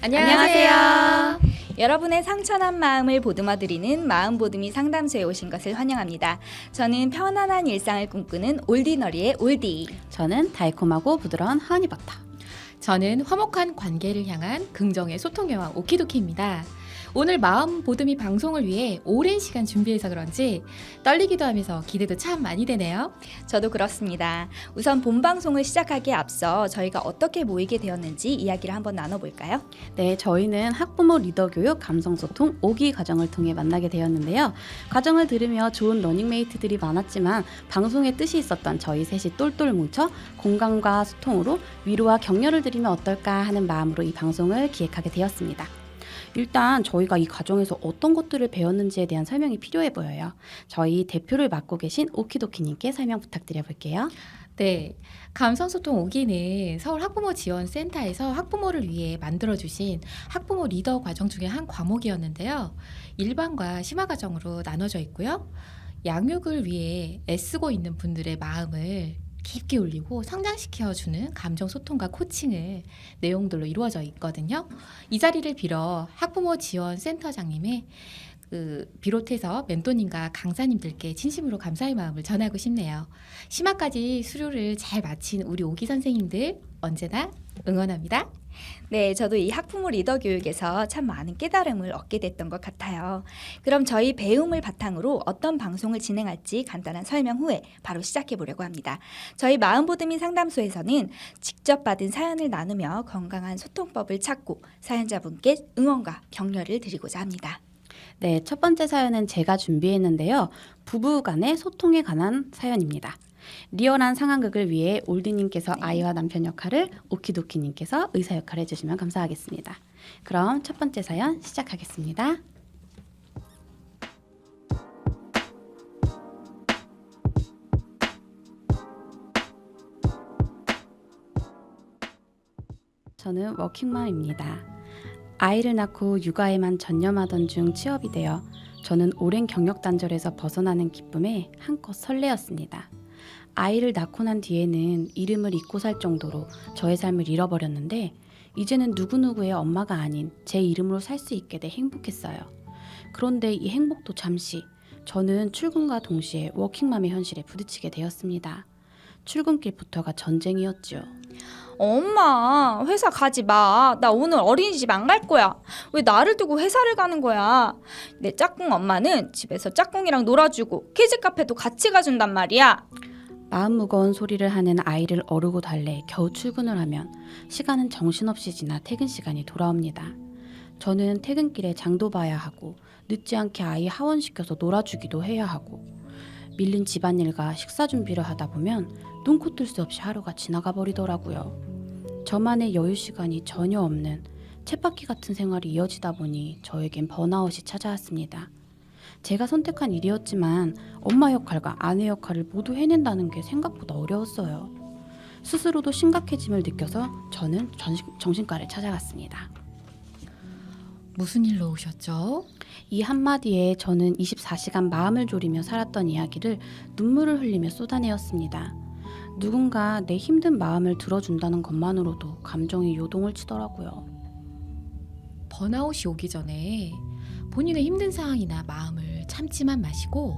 안녕하세요. 여러분의 상처난 마음을 보듬어드리는 마음보듬이 상담소에 오신 것을 환영합니다. 저는 편안한 일상을 꿈꾸는 올디너리의 올디. 저는 달콤하고 부드러운 허니버터. 저는 화목한 관계를 향한 긍정의 소통 여왕 오키도키입니다. 오늘 마음 보듬이 방송을 위해 오랜 시간 준비해서 그런지 떨리기도 하면서 기대도 참 많이 되네요. 저도 그렇습니다. 우선 본 방송을 시작하기에 앞서 저희가 어떻게 모이게 되었는지 이야기를 한번 나눠볼까요? 네, 저희는 학부모 리더 교육 감성소통 5기 과정을 통해 만나게 되었는데요. 과정을 들으며 좋은 러닝메이트들이 많았지만 방송의 뜻이 있었던 저희 셋이 똘똘 뭉쳐 공감과 소통으로 위로와 격려를 드리면 어떨까 하는 마음으로 이 방송을 기획하게 되었습니다. 일단 저희가 이 과정에서 어떤 것들을 배웠는지에 대한 설명이 필요해 보여요. 저희 대표를 맡고 계신 오키도키님께 설명 부탁드려 볼게요. 네, 감성소통 5기는 서울 학부모 지원센터에서 학부모를 위해 만들어주신 학부모 리더 과정 중에 한 과목이었는데요. 일반과 심화 과정으로 나눠져 있고요. 양육을 위해 애쓰고 있는 분들의 마음을 깊게 울리고 성장시켜주는 감정 소통과 코칭을 내용들로 이루어져 있거든요. 이 자리를 빌어 학부모 지원 센터장님의 비롯해서 멘토님과 강사님들께 진심으로 감사의 마음을 전하고 싶네요. 심화까지 수료를 잘 마친 우리 오기 선생님들 언제나 응원합니다. 네, 저도 이 학부모 리더 교육에서 참 많은 깨달음을 얻게 됐던 것 같아요. 그럼 저희 배움을 바탕으로 어떤 방송을 진행할지 간단한 설명 후에 바로 시작해 보려고 합니다. 저희 마음보듬이 상담소에서는 직접 받은 사연을 나누며 건강한 소통법을 찾고 사연자분께 응원과 격려를 드리고자 합니다. 네, 첫 번째 사연은 제가 준비했는데요. 부부 간의 소통에 관한 사연입니다. 리얼한 상황극을 위해 올드님께서 아이와 남편 역할을, 오키도키님께서 의사 역할을 해주시면 감사하겠습니다. 그럼 첫 번째 사연 시작하겠습니다. 저는 워킹맘입니다. 아이를 낳고 육아에만 전념하던 중 취업이 되어 저는 오랜 경력 단절에서 벗어나는 기쁨에 한껏 설레었습니다. 아이를 낳고 난 뒤에는 이름을 잊고 살 정도로 저의 삶을 잃어버렸는데 이제는 누구누구의 엄마가 아닌 제 이름으로 살 수 있게 돼 행복했어요. 그런데 이 행복도 잠시 저는 출근과 동시에 워킹맘의 현실에 부딪히게 되었습니다. 출근길부터가 전쟁이었죠. 엄마, 회사 가지 마. 나 오늘 어린이집 안 갈 거야. 왜 나를 두고 회사를 가는 거야? 내 짝꿍 엄마는 집에서 짝꿍이랑 놀아주고 키즈 카페도 같이 가준단 말이야. 마음 무거운 소리를 하는 아이를 어르고 달래 겨우 출근을 하면 시간은 정신없이 지나 퇴근 시간이 돌아옵니다. 저는 퇴근길에 장도 봐야 하고 늦지 않게 아이 하원시켜서 놀아주기도 해야 하고 밀린 집안일과 식사 준비를 하다 보면 눈코 뜰 새 없이 하루가 지나가 버리더라고요. 저만의 여유 시간이 전혀 없는 쳇바퀴 같은 생활이 이어지다 보니 저에겐 번아웃이 찾아왔습니다. 제가 선택한 일이었지만 엄마 역할과 아내 역할을 모두 해낸다는 게 생각보다 어려웠어요. 스스로도 심각해짐을 느껴서 저는 정신과를 찾아갔습니다. 무슨 일로 오셨죠? 이 한마디에 저는 24시간 마음을 졸이며 살았던 이야기를 눈물을 흘리며 쏟아내었습니다. 누군가 내 힘든 마음을 들어준다는 것만으로도 감정이 요동을 치더라고요. 번아웃이 오기 전에 본인의 힘든 상황이나 마음을 참지만 마시고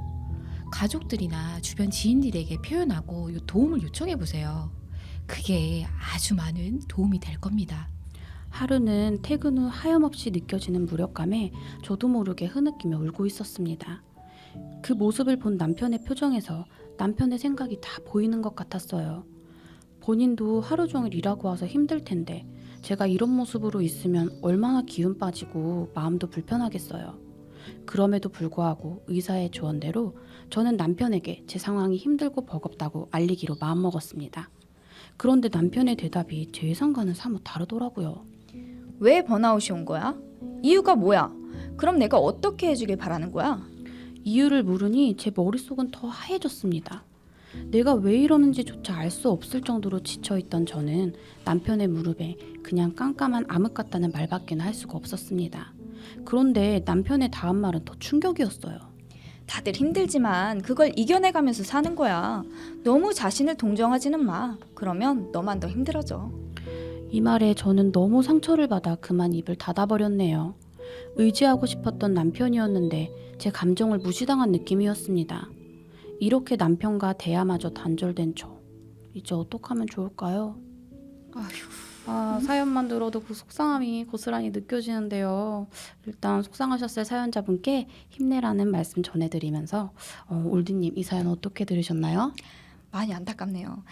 가족들이나 주변 지인들에게 표현하고 도움을 요청해 보세요. 그게 아주 많은 도움이 될 겁니다. 하루는 퇴근 후 하염없이 느껴지는 무력감에 저도 모르게 흐느끼며 울고 있었습니다. 그 모습을 본 남편의 표정에서 남편의 생각이 다 보이는 것 같았어요. 본인도 하루 종일 일하고 와서 힘들 텐데 제가 이런 모습으로 있으면 얼마나 기운 빠지고 마음도 불편하겠어요. 그럼에도 불구하고 의사의 조언대로 저는 남편에게 제 상황이 힘들고 버겁다고 알리기로 마음먹었습니다. 그런데 남편의 대답이 제 예상과는 사뭇 다르더라고요. 왜 번아웃이 온 거야? 이유가 뭐야? 그럼 내가 어떻게 해주길 바라는 거야? 이유를 물으니 제 머릿속은 더 하얘졌습니다. 내가 왜 이러는지조차 알 수 없을 정도로 지쳐있던 저는 남편의 무릎에 그냥 깜깜한 암흑 같다는 말밖에는 할 수가 없었습니다. 그런데 남편의 다음 말은 더 충격이었어요. 다들 힘들지만 그걸 이겨내가면서 사는 거야. 너무 자신을 동정하지는 마. 그러면 너만 더 힘들어져. 이 말에 저는 너무 상처를 받아 그만 입을 닫아버렸네요. 의지하고 싶었던 남편이었는데 제 감정을 무시당한 느낌이었습니다. 이렇게 남편과 대화마저 단절된 저. 이제 어떡하면 좋을까요? 사연만 들어도 그 속상함이 고스란히 느껴지는데요. 일단 속상하셨을 사연자분께 힘내라는 말씀 전해드리면서 올드님 이 사연 어떻게 들으셨나요? 많이 안타깝네요.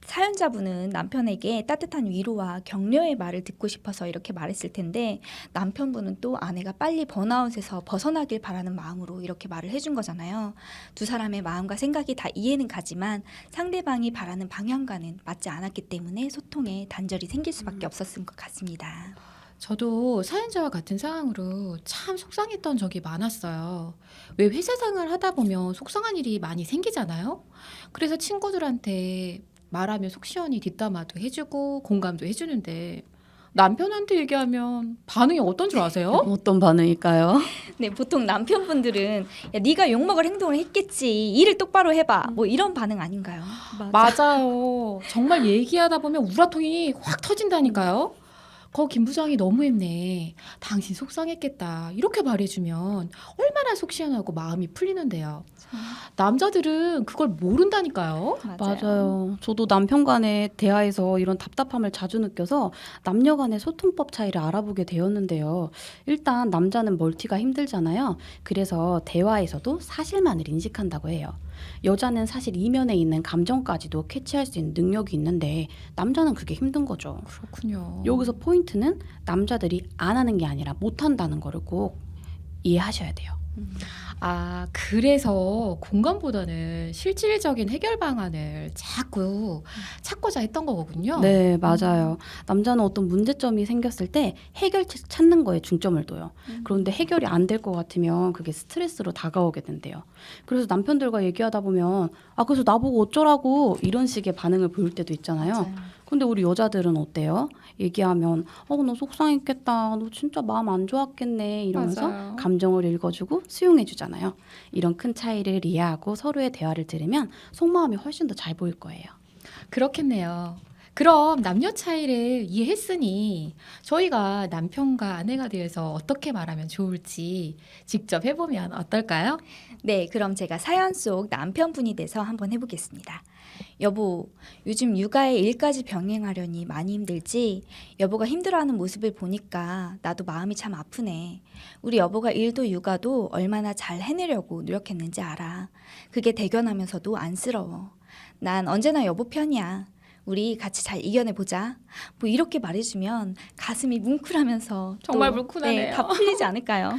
사연자분은 남편에게 따뜻한 위로와 격려의 말을 듣고 싶어서 이렇게 말했을 텐데 남편분은 또 아내가 빨리 번아웃에서 벗어나길 바라는 마음으로 이렇게 말을 해준 거잖아요. 두 사람의 마음과 생각이 다 이해는 가지만 상대방이 바라는 방향과는 맞지 않았기 때문에 소통에 단절이 생길 수밖에 없었을 것 같습니다. 저도 사연자와 같은 상황으로 참 속상했던 적이 많았어요. 왜 회사 생활 하다 보면 속상한 일이 많이 생기잖아요. 그래서 친구들한테 말하면 속 시원히 뒷담화도 해주고 공감도 해주는데 남편한테 얘기하면 반응이 어떤 줄 아세요? 어떤 반응일까요? 네, 보통 남편분들은 야, 네가 욕먹을 행동을 했겠지. 일을 똑바로 해봐. 뭐 이런 반응 아닌가요? 맞아요. 정말 얘기하다 보면 우라통이 확 터진다니까요. 김 부장이 너무했네. 당신 속상했겠다. 이렇게 말해주면 얼마나 속 시원하고 마음이 풀리는데요. 남자들은 그걸 모른다니까요. 맞아요. 저도 남편 간의 대화에서 이런 답답함을 자주 느껴서 남녀 간의 소통법 차이를 알아보게 되었는데요. 일단 남자는 멀티가 힘들잖아요. 그래서 대화에서도 사실만을 인식한다고 해요. 여자는 사실 이면에 있는 감정까지도 캐치할 수 있는 능력이 있는데 남자는 그게 힘든 거죠. 그렇군요. 여기서 포인트는 남자들이 안 하는 게 아니라 못 한다는 거를 꼭 이해하셔야 돼요. 그래서 공감보다는 실질적인 해결 방안을 자꾸 찾고자 했던 거군요. 네, 맞아요. 남자는 어떤 문제점이 생겼을 때 해결책 찾는 거에 중점을 둬요. 그런데 해결이 안 될 것 같으면 그게 스트레스로 다가오게 된대요. 그래서 남편들과 얘기하다 보면 그래서 나보고 어쩌라고 이런 식의 반응을 보일 때도 있잖아요. 맞아요. 근데 우리 여자들은 어때요? 얘기하면 너 속상했겠다. 너 진짜 마음 안 좋았겠네. 이러면서 맞아요. 감정을 읽어주고 수용해 주잖아요. 이런 큰 차이를 이해하고 서로의 대화를 들으면 속마음이 훨씬 더 잘 보일 거예요. 그렇겠네요. 그럼 남녀 차이를 이해했으니 저희가 남편과 아내가 되어서 어떻게 말하면 좋을지 직접 해보면 어떨까요? 네, 그럼 제가 사연 속 남편분이 돼서 한번 해보겠습니다. 여보, 요즘 육아에 일까지 병행하려니 많이 힘들지? 여보가 힘들어하는 모습을 보니까 나도 마음이 참 아프네. 우리 여보가 일도 육아도 얼마나 잘 해내려고 노력했는지 알아. 그게 대견하면서도 안쓰러워. 난 언제나 여보 편이야. 우리 같이 잘 이겨내보자. 뭐 이렇게 말해주면 가슴이 뭉클하면서 정말 또, 뭉클하네요. 네, 다 풀리지 않을까요?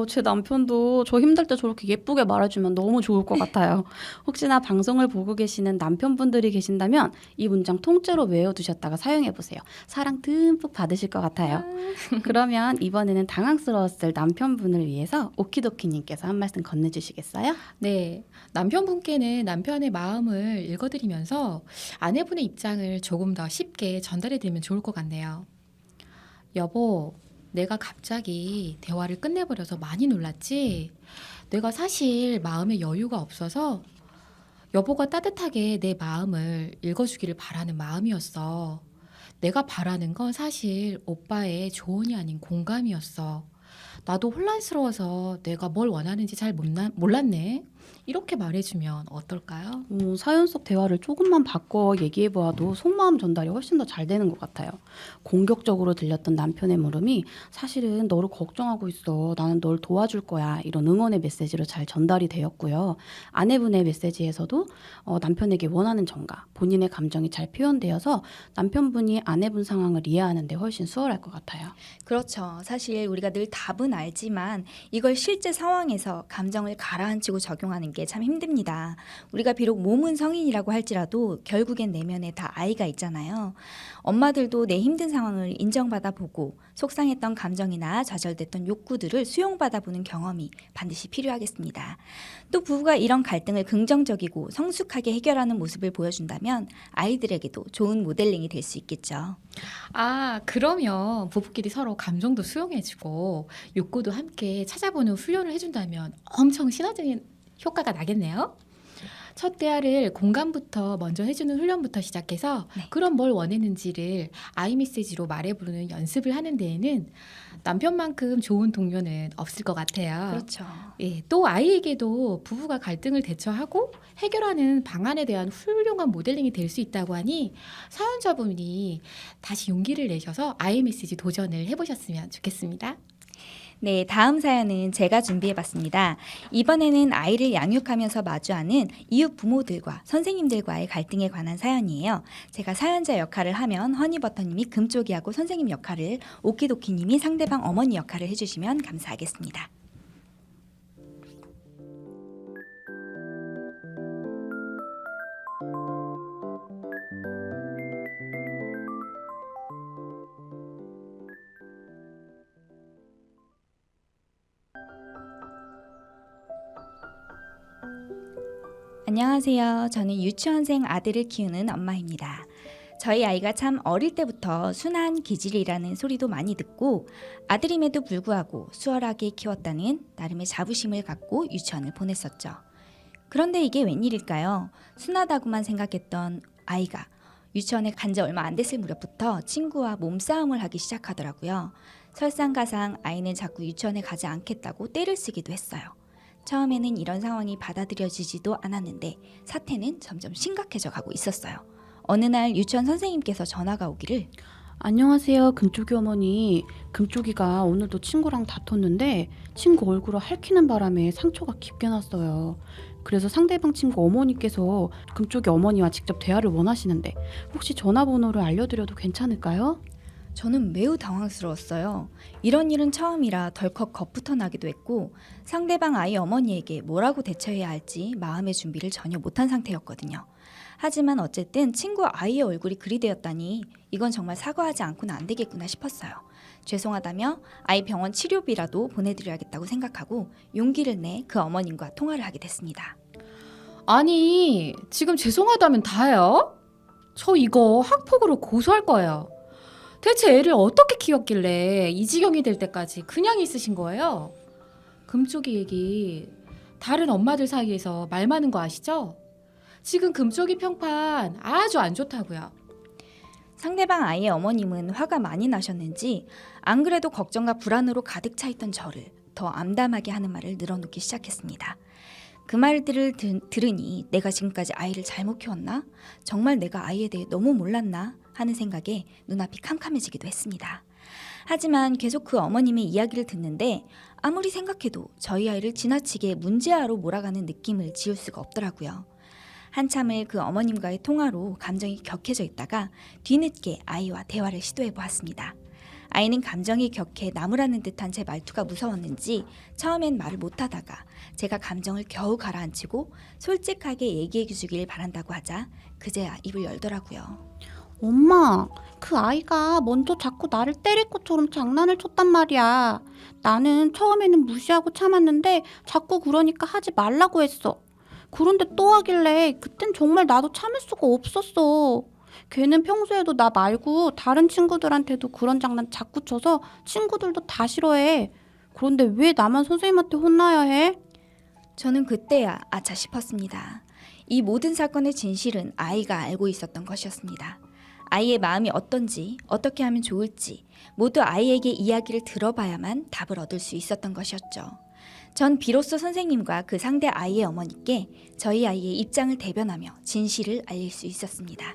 제 남편도 저 힘들 때 저렇게 예쁘게 말해주면 너무 좋을 것 같아요. 혹시나 방송을 보고 계시는 남편분들이 계신다면 이 문장 통째로 외워두셨다가 사용해보세요. 사랑 듬뿍 받으실 것 같아요. 그러면 이번에는 당황스러웠을 남편분을 위해서 오키도키님께서 한 말씀 건네주시겠어요? 네, 남편분께는 남편의 마음을 읽어드리면서 아내분의 입장을 조금 더 쉽게 전달해드리면 좋을 것 같네요. 여보, 내가 갑자기 대화를 끝내버려서 많이 놀랐지? 내가 사실 마음에 여유가 없어서 여보가 따뜻하게 내 마음을 읽어주기를 바라는 마음이었어. 내가 바라는 건 사실 오빠의 조언이 아닌 공감이었어. 나도 혼란스러워서 내가 뭘 원하는지 잘 몰랐네. 이렇게 말해주면 어떨까요? 사연 속 대화를 조금만 바꿔 얘기해보아도 속마음 전달이 훨씬 더 잘 되는 것 같아요. 공격적으로 들렸던 남편의 물음이 사실은 너를 걱정하고 있어. 나는 널 도와줄 거야. 이런 응원의 메시지로 잘 전달이 되었고요. 아내분의 메시지에서도 남편에게 원하는 정가, 본인의 감정이 잘 표현되어서 남편분이 아내분 상황을 이해하는 데 훨씬 수월할 것 같아요. 그렇죠. 사실 우리가 늘 답은 알지만 이걸 실제 상황에서 감정을 가라앉히고 적용하는 게 참 힘듭니다. 우리가 비록 몸은 성인이라고 할지라도 결국엔 내면에 다 아이가 있잖아요. 엄마들도 내 힘든 상황을 인정받아 보고 속상했던 감정이나 좌절됐던 욕구들을 수용받아 보는 경험이 반드시 필요하겠습니다. 또 부부가 이런 갈등을 긍정적이고 성숙하게 해결하는 모습을 보여준다면 아이들에게도 좋은 모델링이 될 수 있겠죠. 그러면 부부끼리 서로 감정도 수용해주고 욕구도 함께 찾아보는 훈련을 해준다면 엄청 시너지 효과가 나겠네요. 첫 대화를 공감부터 먼저 해주는 훈련부터 시작해서 네. 그럼 뭘 원했는지를 아이 메시지로 말해 부르는 연습을 하는 데에는 남편만큼 좋은 동료는 없을 것 같아요. 그렇죠. 예, 또 아이에게도 부부가 갈등을 대처하고 해결하는 방안에 대한 훌륭한 모델링이 될 수 있다고 하니 사연자분이 다시 용기를 내셔서 아이 메시지 도전을 해보셨으면 좋겠습니다. 네, 다음 사연은 제가 준비해봤습니다. 이번에는 아이를 양육하면서 마주하는 이웃 부모들과 선생님들과의 갈등에 관한 사연이에요. 제가 사연자 역할을 하면 허니버터님이 금쪽이하고 선생님 역할을, 오키도키님이 상대방 어머니 역할을 해주시면 감사하겠습니다. 안녕하세요. 저는 유치원생 아들을 키우는 엄마입니다. 저희 아이가 참 어릴 때부터 순한 기질이라는 소리도 많이 듣고 아들임에도 불구하고 수월하게 키웠다는 나름의 자부심을 갖고 유치원을 보냈었죠. 그런데 이게 웬일일까요? 순하다고만 생각했던 아이가 유치원에 간 지 얼마 안 됐을 무렵부터 친구와 몸싸움을 하기 시작하더라고요. 설상가상 아이는 자꾸 유치원에 가지 않겠다고 떼를 쓰기도 했어요. 처음에는 이런 상황이 받아들여지지도 않았는데 사태는 점점 심각해져 가고 있었어요. 어느 날 유치원 선생님께서 전화가 오기를 안녕하세요, 금쪽이 어머니. 금쪽이가 오늘도 친구랑 다퉜는데 친구 얼굴을 핥히는 바람에 상처가 깊게 났어요. 그래서 상대방 친구 어머니께서 금쪽이 어머니와 직접 대화를 원하시는데 혹시 전화번호를 알려드려도 괜찮을까요? 저는 매우 당황스러웠어요. 이런 일은 처음이라 덜컥 겁부터 나기도 했고 상대방 아이 어머니에게 뭐라고 대처해야 할지 마음의 준비를 전혀 못한 상태였거든요. 하지만 어쨌든 친구 아이의 얼굴이 그리 되었다니 이건 정말 사과하지 않고는 안 되겠구나 싶었어요. 죄송하다며 아이 병원 치료비라도 보내드려야겠다고 생각하고 용기를 내 그 어머님과 통화를 하게 됐습니다. 아니, 지금 죄송하다면 다예요? 저 이거 학폭으로 고소할 거예요. 대체 애를 어떻게 키웠길래 이 지경이 될 때까지 그냥 있으신 거예요? 금쪽이 얘기 다른 엄마들 사이에서 말 많은 거 아시죠? 지금 금쪽이 평판 아주 안 좋다고요. 상대방 아이의 어머님은 화가 많이 나셨는지 안 그래도 걱정과 불안으로 가득 차 있던 저를 더 암담하게 하는 말을 늘어놓기 시작했습니다. 그 말들을 들으니 내가 지금까지 아이를 잘못 키웠나? 정말 내가 아이에 대해 너무 몰랐나? 하는 생각에 눈앞이 캄캄해지기도 했습니다. 하지만 계속 그 어머님의 이야기를 듣는데 아무리 생각해도 저희 아이를 지나치게 문제아로 몰아가는 느낌을 지울 수가 없더라고요. 한참을 그 어머님과의 통화로 감정이 격해져 있다가 뒤늦게 아이와 대화를 시도해 보았습니다. 아이는 감정이 격해 나무라는 듯한 제 말투가 무서웠는지 처음엔 말을 못하다가 제가 감정을 겨우 가라앉히고 솔직하게 얘기해 주길 바란다고 하자 그제야 입을 열더라고요. 엄마, 그 아이가 먼저 자꾸 나를 때릴 것처럼 장난을 쳤단 말이야. 나는 처음에는 무시하고 참았는데 자꾸 그러니까 하지 말라고 했어. 그런데 또 하길래 그땐 정말 나도 참을 수가 없었어. 걔는 평소에도 나 말고 다른 친구들한테도 그런 장난 자꾸 쳐서 친구들도 다 싫어해. 그런데 왜 나만 선생님한테 혼나야 해? 저는 그때야 아차 싶었습니다. 이 모든 사건의 진실은 아이가 알고 있었던 것이었습니다. 아이의 마음이 어떤지, 어떻게 하면 좋을지 모두 아이에게 이야기를 들어봐야만 답을 얻을 수 있었던 것이었죠. 전 비로소 선생님과 그 상대 아이의 어머니께 저희 아이의 입장을 대변하며 진실을 알릴 수 있었습니다.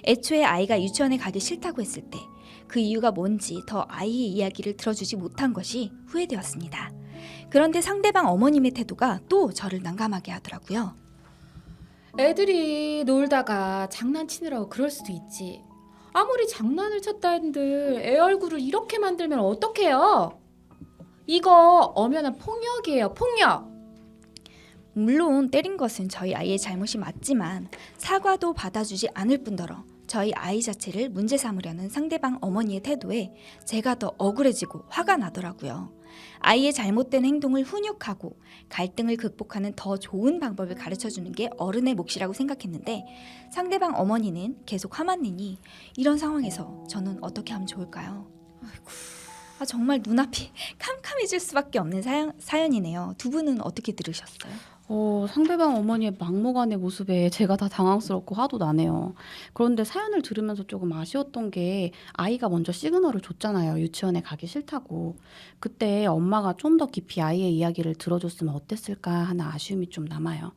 애초에 아이가 유치원에 가기 싫다고 했을 때 그 이유가 뭔지 더 아이의 이야기를 들어주지 못한 것이 후회되었습니다. 그런데 상대방 어머님의 태도가 또 저를 난감하게 하더라고요. 애들이 놀다가 장난치느라고 그럴 수도 있지. 아무리 장난을 쳤다 한들 애 얼굴을 이렇게 만들면 어떡해요? 이거 엄연한 폭력이에요, 폭력. 물론 때린 것은 저희 아이의 잘못이 맞지만 사과도 받아주지 않을 뿐더러 저희 아이 자체를 문제 삼으려는 상대방 어머니의 태도에 제가 더 억울해지고 화가 나더라고요. 아이의 잘못된 행동을 훈육하고 갈등을 극복하는 더 좋은 방법을 가르쳐주는 게 어른의 몫이라고 생각했는데 상대방 어머니는 계속 화만 내니 이런 상황에서 저는 어떻게 하면 좋을까요? 정말 눈앞이 캄캄해질 수밖에 없는 사연이네요. 두 분은 어떻게 들으셨어요? 상대방 어머니의 막무가내 모습에 제가 다 당황스럽고 화도 나네요. 그런데 사연을 들으면서 조금 아쉬웠던 게 아이가 먼저 시그널을 줬잖아요. 유치원에 가기 싫다고. 그때 엄마가 좀 더 깊이 아이의 이야기를 들어줬으면 어땠을까 하는 아쉬움이 좀 남아요.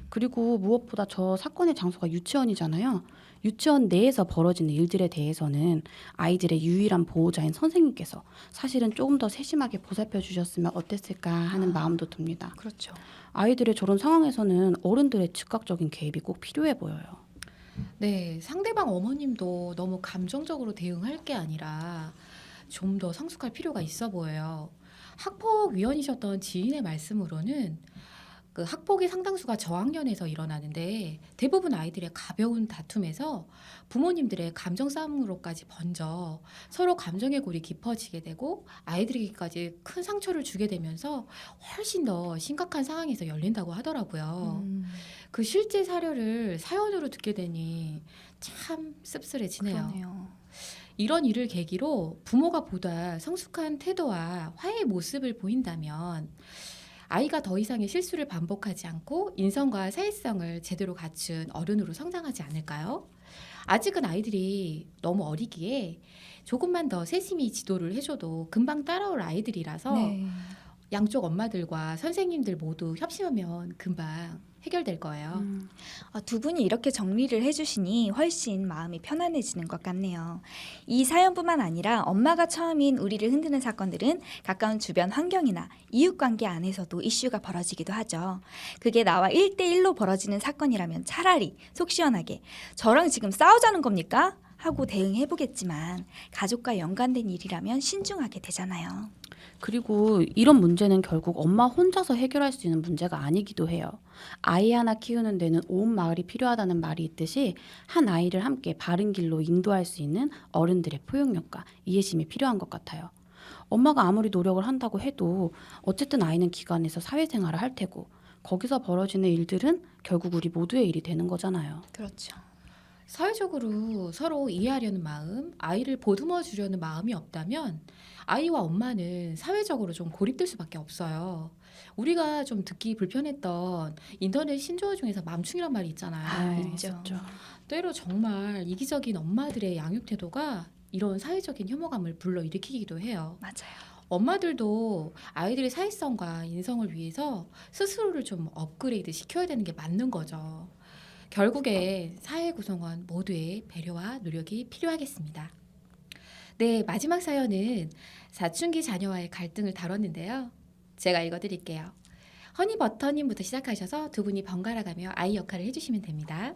그리고 무엇보다 저 사건의 장소가 유치원이잖아요. 유치원 내에서 벌어지는 일들에 대해서는 아이들의 유일한 보호자인 선생님께서 사실은 조금 더 세심하게 보살펴 주셨으면 어땠을까 하는 마음도 듭니다. 그렇죠. 아이들의 저런 상황에서는 어른들의 즉각적인 개입이 꼭 필요해 보여요. 네, 상대방 어머님도 너무 감정적으로 대응할 게 아니라 좀 더 성숙할 필요가 있어 보여요. 학폭위원이셨던 지인의 말씀으로는 그 학폭의 상당수가 저학년에서 일어나는데 대부분 아이들의 가벼운 다툼에서 부모님들의 감정 싸움으로까지 번져 서로 감정의 골이 깊어지게 되고 아이들에게까지 큰 상처를 주게 되면서 훨씬 더 심각한 상황에서 열린다고 하더라고요. 그 실제 사례를 사연으로 듣게 되니 참 씁쓸해지네요. 그러네요. 이런 일을 계기로 부모가 보다 성숙한 태도와 화해의 모습을 보인다면 아이가 더 이상의 실수를 반복하지 않고 인성과 사회성을 제대로 갖춘 어른으로 성장하지 않을까요? 아직은 아이들이 너무 어리기에 조금만 더 세심히 지도를 해줘도 금방 따라올 아이들이라서 네. 양쪽 엄마들과 선생님들 모두 협심하면 금방 해결될 거예요. 두 분이 이렇게 정리를 해주시니 훨씬 마음이 편안해지는 것 같네요. 이 사연뿐만 아니라 엄마가 처음인 우리를 흔드는 사건들은 가까운 주변 환경이나 이웃관계 안에서도 이슈가 벌어지기도 하죠. 그게 나와 1대1로 벌어지는 사건이라면 차라리 속 시원하게 저랑 지금 싸우자는 겁니까? 하고 대응해보겠지만 가족과 연관된 일이라면 신중하게 되잖아요. 그리고 이런 문제는 결국 엄마 혼자서 해결할 수 있는 문제가 아니기도 해요. 아이 하나 키우는 데는 온 마을이 필요하다는 말이 있듯이 한 아이를 함께 바른 길로 인도할 수 있는 어른들의 포용력과 이해심이 필요한 것 같아요. 엄마가 아무리 노력을 한다고 해도 어쨌든 아이는 기관에서 사회생활을 할 테고 거기서 벌어지는 일들은 결국 우리 모두의 일이 되는 거잖아요. 그렇죠. 사회적으로 서로 이해하려는 마음, 아이를 보듬어 주려는 마음이 없다면 아이와 엄마는 사회적으로 좀 고립될 수밖에 없어요. 우리가 좀 듣기 불편했던 인터넷 신조어 중에서 맘충이란 말이 있잖아요. 있죠. 때로 정말 이기적인 엄마들의 양육 태도가 이런 사회적인 혐오감을 불러일으키기도 해요. 맞아요. 엄마들도 아이들의 사회성과 인성을 위해서 스스로를 좀 업그레이드 시켜야 되는 게 맞는 거죠. 결국에 사회 구성원 모두의 배려와 노력이 필요하겠습니다. 네, 마지막 사연은 사춘기 자녀와의 갈등을 다뤘는데요. 제가 읽어드릴게요. 허니버터님부터 시작하셔서 두 분이 번갈아가며 아이 역할을 해주시면 됩니다.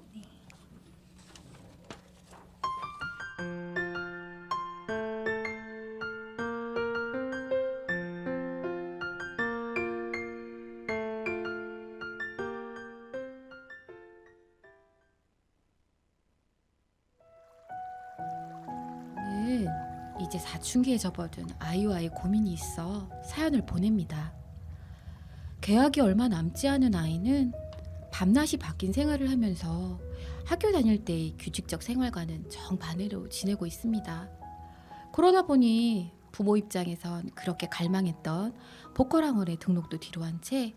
저는 이제 사춘기에 접어든 아이와의 고민이 있어 사연을 보냅니다. 계약이 얼마 남지 않은 아이는 밤낮이 바뀐 생활을 하면서 학교 다닐 때의 규칙적 생활과는 정반대로 지내고 있습니다. 그러다 보니 부모 입장에선 그렇게 갈망했던 보컬 학원의 등록도 뒤로 한 채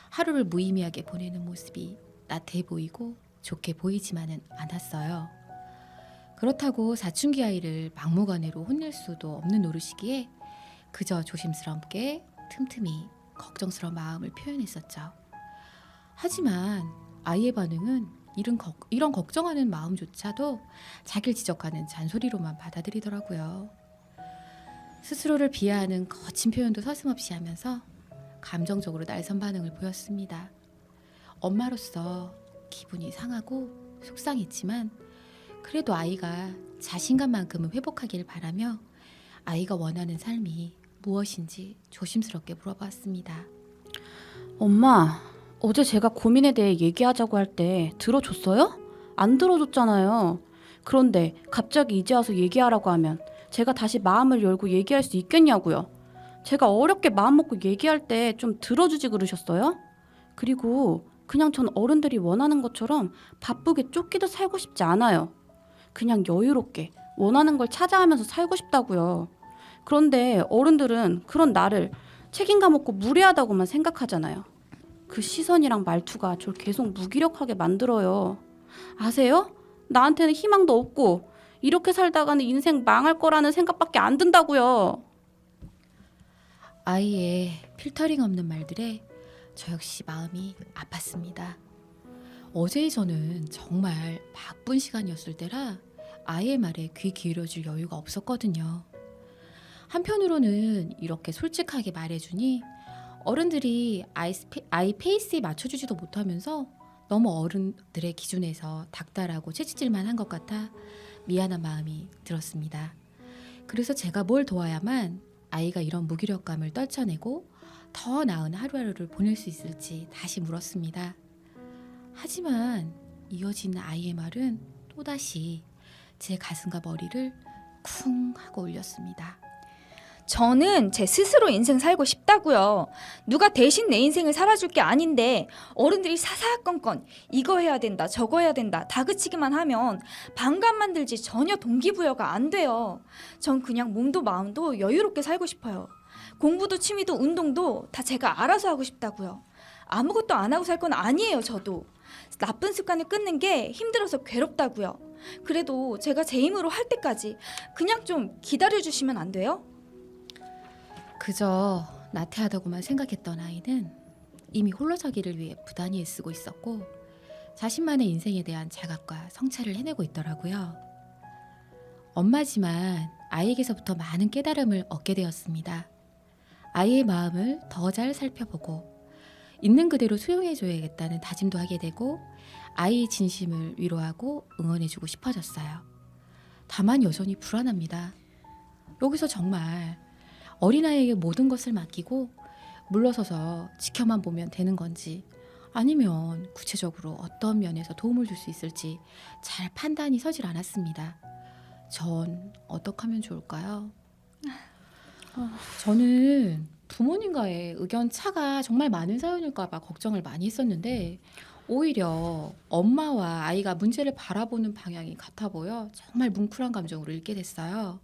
하루를 무의미하게 보내는 모습이 나태해 보이고 좋게 보이지만은 않았어요. 그렇다고 사춘기 아이를 막무가내로 혼낼 수도 없는 노릇이기에 그저 조심스럽게 틈틈이 걱정스러운 마음을 표현했었죠. 하지만 아이의 반응은 이런 걱정하는 마음조차도 자기를 지적하는 잔소리로만 받아들이더라고요. 스스로를 비하하는 거친 표현도 서슴없이 하면서 감정적으로 날선 반응을 보였습니다. 엄마로서 기분이 상하고 속상했지만 그래도 아이가 자신감만큼은 회복하길 바라며 아이가 원하는 삶이 무엇인지 조심스럽게 물어봤습니다. 엄마, 어제 제가 고민에 대해 얘기하자고 할 때 들어줬어요? 안 들어줬잖아요. 그런데 갑자기 이제 와서 얘기하라고 하면 제가 다시 마음을 열고 얘기할 수 있겠냐고요. 제가 어렵게 마음 먹고 얘기할 때 좀 들어주지 그러셨어요? 그리고 그냥 전 어른들이 원하는 것처럼 바쁘게 쫓기듯 살고 싶지 않아요. 그냥 여유롭게 원하는 걸 찾아가면서 살고 싶다고요. 그런데 어른들은 그런 나를 책임감 없고 무례하다고만 생각하잖아요. 그 시선이랑 말투가 저를 계속 무기력하게 만들어요. 아세요? 나한테는 희망도 없고 이렇게 살다가는 인생 망할 거라는 생각밖에 안 든다고요. 아이의 필터링 없는 말들에 저 역시 마음이 아팠습니다. 어제의 저는 정말 바쁜 시간이었을 때라 아이의 말에 귀 기울여줄 여유가 없었거든요. 한편으로는 이렇게 솔직하게 말해주니 어른들이 아이 페이스에 맞춰주지도 못하면서 너무 어른들의 기준에서 닥달하고 채찍질만 한 것 같아 미안한 마음이 들었습니다. 그래서 제가 뭘 도와야만 아이가 이런 무기력감을 떨쳐내고 더 나은 하루하루를 보낼 수 있을지 다시 물었습니다. 하지만 이어지는 아이의 말은 또다시 제 가슴과 머리를 쿵 하고 울렸습니다. 저는 제 스스로 인생 살고 싶다고요. 누가 대신 내 인생을 살아줄 게 아닌데 어른들이 사사건건 이거 해야 된다 저거 해야 된다 다그치기만 하면 반감만 들지 전혀 동기부여가 안 돼요. 전 그냥 몸도 마음도 여유롭게 살고 싶어요. 공부도 취미도 운동도 다 제가 알아서 하고 싶다고요. 아무것도 안 하고 살 건 아니에요. 저도 나쁜 습관을 끊는 게 힘들어서 괴롭다고요. 그래도 제가 제 힘으로 할 때까지 그냥 좀 기다려주시면 안 돼요? 그저 나태하다고만 생각했던 아이는 이미 홀로서기를 위해 부단히 애쓰고 있었고 자신만의 인생에 대한 자각과 성찰을 해내고 있더라고요. 엄마지만 아이에게서부터 많은 깨달음을 얻게 되었습니다. 아이의 마음을 더 잘 살펴보고 있는 그대로 수용해줘야겠다는 다짐도 하게 되고 아이의 진심을 위로하고 응원해주고 싶어졌어요. 다만 여전히 불안합니다. 여기서 정말 어린아이에게 모든 것을 맡기고 물러서서 지켜만 보면 되는 건지 아니면 구체적으로 어떤 면에서 도움을 줄 수 있을지 잘 판단이 서질 않았습니다. 전 어떻게 하면 좋을까요? 저는 부모님과의 의견 차가 정말 많은 사연일까 봐 걱정을 많이 했었는데 오히려 엄마와 아이가 문제를 바라보는 방향이 같아 보여 정말 뭉클한 감정으로 읽게 됐어요.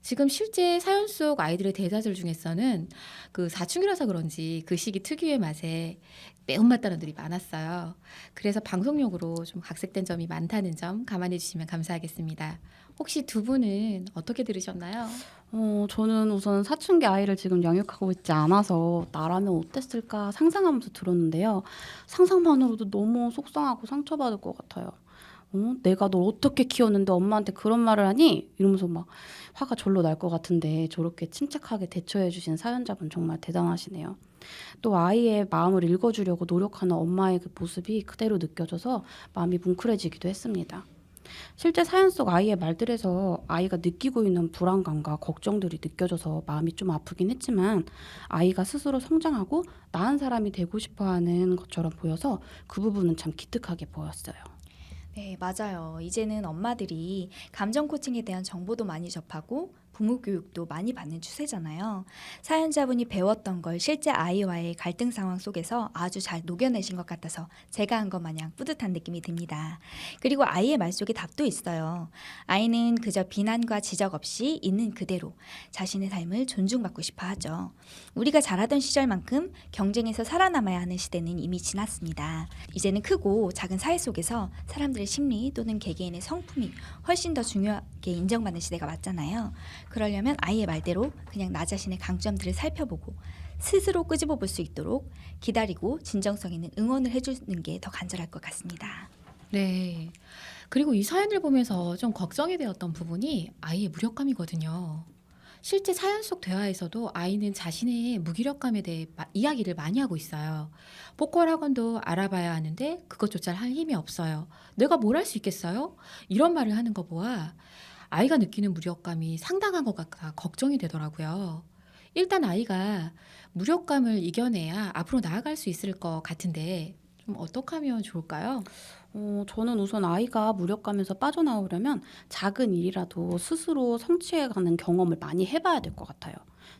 지금 실제 사연 속 아이들의 대사들 중에서는 그 사춘기라서 그런지 그 시기 특유의 맛에 매운맛 단어들이 많았어요. 그래서 방송용으로 좀 각색된 점이 많다는 점 감안해 주시면 감사하겠습니다. 혹시 두 분은 어떻게 들으셨나요? 저는 우선 사춘기 아이를 지금 양육하고 있지 않아서 나라면 어땠을까 상상하면서 들었는데요. 상상만으로도 너무 속상하고 상처받을 것 같아요. 내가 널 어떻게 키웠는데 엄마한테 그런 말을 하니? 이러면서 막 화가 절로 날 것 같은데 저렇게 침착하게 대처해 주신 사연자분 정말 대단하시네요. 또 아이의 마음을 읽어주려고 노력하는 엄마의 그 모습이 그대로 느껴져서 마음이 뭉클해지기도 했습니다. 실제 사연 속 아이의 말들에서 아이가 느끼고 있는 불안감과 걱정들이 느껴져서 마음이 좀 아프긴 했지만 아이가 스스로 성장하고 나은 사람이 되고 싶어 하는 것처럼 보여서 그 부분은 참 기특하게 보였어요. 네, 맞아요. 이제는 엄마들이 감정 코칭에 대한 정보도 많이 접하고 부모 교육도 많이 받는 추세잖아요. 사연자분이 배웠던 걸 실제 아이와의 갈등 상황 속에서 아주 잘 녹여내신 것 같아서 제가 한 것 마냥 뿌듯한 느낌이 듭니다. 그리고 아이의 말 속에 답도 있어요. 아이는 그저 비난과 지적 없이 있는 그대로 자신의 삶을 존중받고 싶어 하죠. 우리가 자라던 시절만큼 경쟁에서 살아남아야 하는 시대는 이미 지났습니다. 이제는 크고 작은 사회 속에서 사람들의 심리 또는 개개인의 성품이 훨씬 더 중요하게 인정받는 시대가 왔잖아요. 그러려면 아이의 말대로 그냥 나 자신의 강점들을 살펴보고 스스로 끄집어 볼 수 있도록 기다리고 진정성 있는 응원을 해주는 게 더 간절할 것 같습니다. 네. 그리고 이 사연을 보면서 좀 걱정이 되었던 부분이 아이의 무력감이거든요. 실제 사연 속 대화에서도 아이는 자신의 무기력감에 대해 이야기를 많이 하고 있어요. 보컬 학원도 알아봐야 하는데 그것조차 할 힘이 없어요. 내가 뭘 할 수 있겠어요? 이런 말을 하는 거 보아 아이가 느끼는 무력감이 상당한 것 같아 걱정이 되더라고요. 일단 아이가 무력감을 이겨내야 앞으로 나아갈 수 있을 것 같은데 좀 어떻게 하면 좋을까요? 저는 우선 아이가 무력감에서 빠져나오려면 작은 일이라도 스스로 성취해가는 경험을 많이 해봐야 될 것 같아요.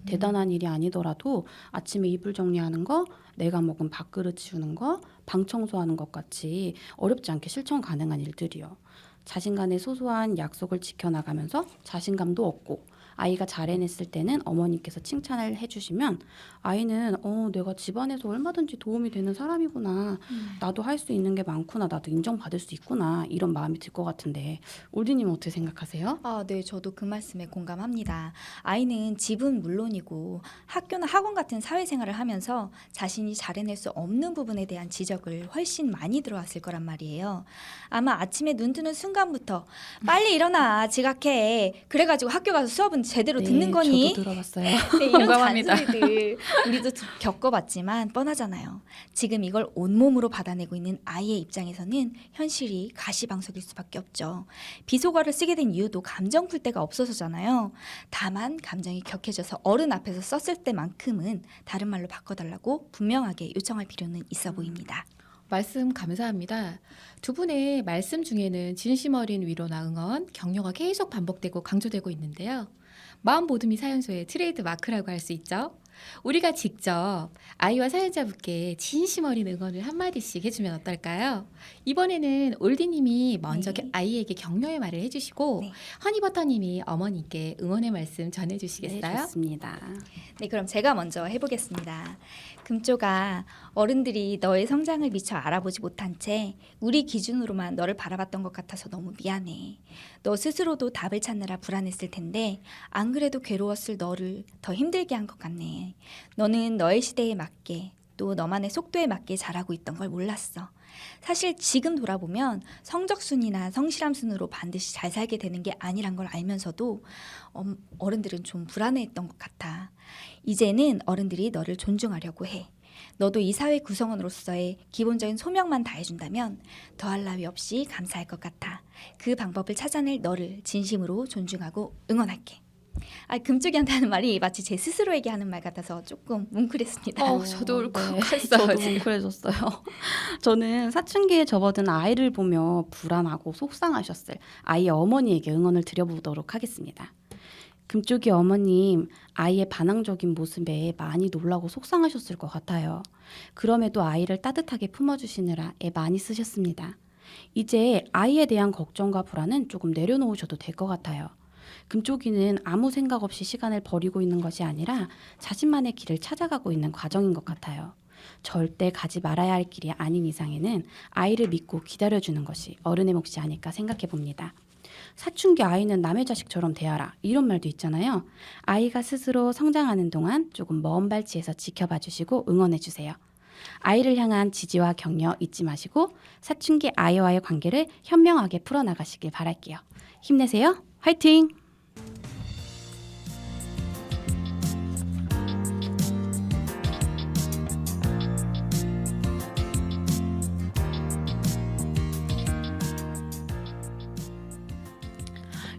대단한 일이 아니더라도 아침에 이불 정리하는 거, 내가 먹은 밥그릇 치우는 거, 방 청소하는 것 같이 어렵지 않게 실천 가능한 일들이요. 자신 간의 소소한 약속을 지켜나가면서 자신감도 얻고 아이가 잘 해냈을 때는 어머니께서 칭찬을 해주시면 아이는 내가 집안에서 얼마든지 도움이 되는 사람이구나. 나도 할 수 있는 게 많구나. 나도 인정받을 수 있구나. 이런 마음이 들 것 같은데 올디님은 어떻게 생각하세요? 네, 저도 그 말씀에 공감합니다. 아이는 집은 물론이고 학교나 학원 같은 사회생활을 하면서 자신이 잘해낼 수 없는 부분에 대한 지적을 훨씬 많이 들어왔을 거란 말이에요. 아마 아침에 눈 뜨는 순간부터 빨리 일어나, 지각해. 그래가지고 학교 가서 수업은 제대로 듣는 거니? 저도 들어봤어요. 네, 이런 공감합니다. 잔소리들 우리도 겪어봤지만 뻔하잖아요. 지금 이걸 온몸으로 받아내고 있는 아이의 입장에서는 현실이 가시방석일 수밖에 없죠. 비속어를 쓰게 된 이유도 감정 풀 데가 없어서잖아요. 다만 감정이 격해져서 어른 앞에서 썼을 때만큼은 다른 말로 바꿔달라고 분명하게 요청할 필요는 있어 보입니다. 말씀 감사합니다. 두 분의 말씀 중에는 진심 어린 위로나 응원, 격려가 계속 반복되고 강조되고 있는데요. 마음 보듬이 사연소의 트레이드 마크라고 할 수 있죠. 우리가 직접 아이와 사연자분께 진심 어린 응원을 한마디씩 해주면 어떨까요? 이번에는 올디님이 먼저 네. 아이에게 격려의 말을 해주시고 네. 허니버터님이 어머니께 응원의 말씀 네, 전해주시겠어요? 좋습니다. 네, 그럼 제가 먼저 해보겠습니다. 금쪽아, 어른들이 너의 성장을 미처 알아보지 못한 채 우리 기준으로만 너를 바라봤던 것 같아서 너무 미안해. 너 스스로도 답을 찾느라 불안했을 텐데 안 그래도 괴로웠을 너를 더 힘들게 한 것 같네. 너는 너의 시대에 맞게 또 너만의 속도에 맞게 자라고 있던 걸 몰랐어. 사실 지금 돌아보면 성적순이나 성실함 순으로 반드시 잘 살게 되는 게 아니란 걸 알면서도 어른들은 좀 불안해했던 것 같아. 이제는 어른들이 너를 존중하려고 해. 너도 이 사회 구성원으로서의 기본적인 소명만 다해준다면 더할 나위 없이 감사할 것 같아. 그 방법을 찾아낼 너를 진심으로 존중하고 응원할게. 금쪽이한테 하는 말이 마치 제 스스로에게 하는 말 같아서 조금 뭉클했습니다. 저도 울컥했어요. 저도 지금. 뭉클해졌어요. 저는 사춘기에 접어든 아이를 보며 불안하고 속상하셨을 아이의 어머니에게 응원을 드려보도록 하겠습니다. 금쪽이 어머님, 아이의 반항적인 모습에 많이 놀라고 속상하셨을 것 같아요. 그럼에도 아이를 따뜻하게 품어주시느라 애 많이 쓰셨습니다. 이제 아이에 대한 걱정과 불안은 조금 내려놓으셔도 될 것 같아요. 금쪽이는 아무 생각 없이 시간을 버리고 있는 것이 아니라 자신만의 길을 찾아가고 있는 과정인 것 같아요. 절대 가지 말아야 할 길이 아닌 이상에는 아이를 믿고 기다려주는 것이 어른의 몫이 아닐까 생각해 봅니다. 사춘기 아이는 남의 자식처럼 대하라 이런 말도 있잖아요. 아이가 스스로 성장하는 동안 조금 먼 발치에서 지켜봐 주시고 응원해 주세요. 아이를 향한 지지와 격려 잊지 마시고 사춘기 아이와의 관계를 현명하게 풀어나가시길 바랄게요. 힘내세요. 화이팅!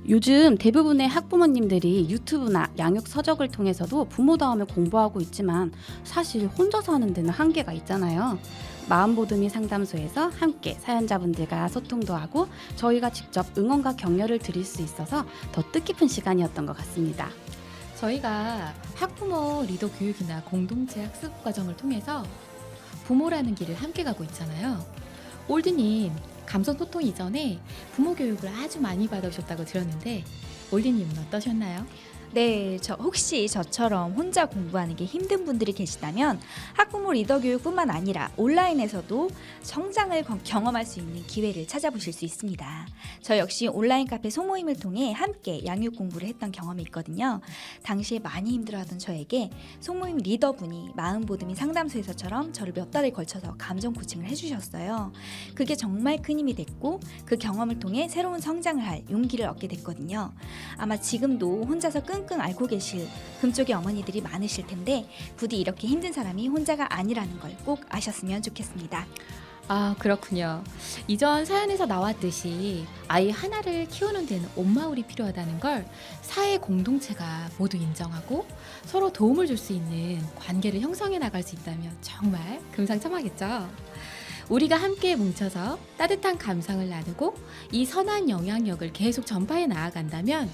요즘 대부분의 학부모님들이 유튜브나 양육 서적을 통해서도 부모다움을 공부하고 있지만 사실 혼자 사는 데는 한계가 있잖아요. 마음보듬이 상담소에서 함께 사연자분들과 소통도 하고 저희가 직접 응원과 격려를 드릴 수 있어서 더 뜻깊은 시간이었던 것 같습니다. 저희가 학부모 리더 교육이나 공동체 학습 과정을 통해서 부모라는 길을 함께 가고 있잖아요. 올드님, 감성 소통 이전에 부모 교육을 아주 많이 받으셨다고 들었는데 올드님은 어떠셨나요? 네, 혹시 저처럼 혼자 공부하는 게 힘든 분들이 계시다면 학부모 리더 교육뿐만 아니라 온라인에서도 성장을 경험할 수 있는 기회를 찾아보실 수 있습니다. 저 역시 온라인 카페 소모임을 통해 함께 양육 공부를 했던 경험이 있거든요. 당시에 많이 힘들어하던 저에게 소모임 리더분이 마음보듬이 상담소에서처럼 저를 몇 달에 걸쳐서 감정 코칭을 해주셨어요. 그게 정말 큰 힘이 됐고 그 경험을 통해 새로운 성장을 할 용기를 얻게 됐거든요. 아마 지금도 혼자서 끙끙 앓고 계실 금쪽의 어머니들이 많으실 텐데 부디 이렇게 힘든 사람이 혼자가 아니라는 걸 꼭 아셨으면 좋겠습니다. 아, 그렇군요. 이전 사연에서 나왔듯이 아이 하나를 키우는 데는 온마을이 필요하다는 걸 사회 공동체가 모두 인정하고 서로 도움을 줄 수 있는 관계를 형성해 나갈 수 있다면 정말 금상첨화겠죠. 우리가 함께 뭉쳐서 따뜻한 감상을 나누고 이 선한 영향력을 계속 전파해 나아간다면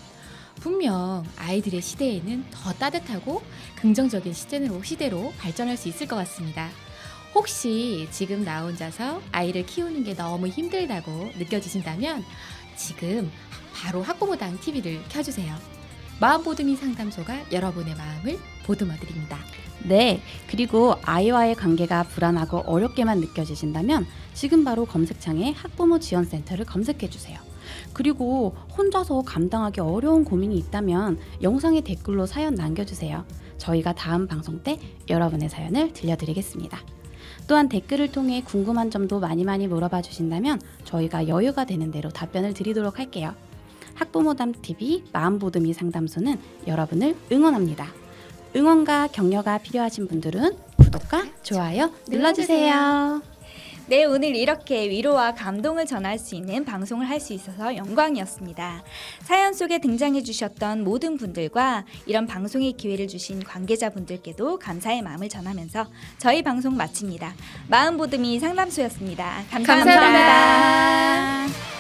분명 아이들의 시대에는 더 따뜻하고 긍정적인 시대로 발전할 수 있을 것 같습니다. 혹시 지금 나 혼자서 아이를 키우는 게 너무 힘들다고 느껴지신다면 지금 바로 학부모당 TV를 켜주세요. 마음보듬이 상담소가 여러분의 마음을 보듬어 드립니다. 네, 그리고 아이와의 관계가 불안하고 어렵게만 느껴지신다면 지금 바로 검색창에 학부모 지원센터를 검색해 주세요. 그리고 혼자서 감당하기 어려운 고민이 있다면 영상의 댓글로 사연 남겨주세요. 저희가 다음 방송 때 여러분의 사연을 들려드리겠습니다. 또한 댓글을 통해 궁금한 점도 많이 물어봐 주신다면 저희가 여유가 되는 대로 답변을 드리도록 할게요. 학부모담TV 마음보듬이 상담소는 여러분을 응원합니다. 응원과 격려가 필요하신 분들은 구독과 좋아요 눌러주세요. 네, 오늘 이렇게 위로와 감동을 전할 수 있는 방송을 할 수 있어서 영광이었습니다. 사연 속에 등장해 주셨던 모든 분들과 이런 방송의 기회를 주신 관계자분들께도 감사의 마음을 전하면서 저희 방송 마칩니다. 마음보듬이 상담소였습니다. 감사합니다. 감사합니다.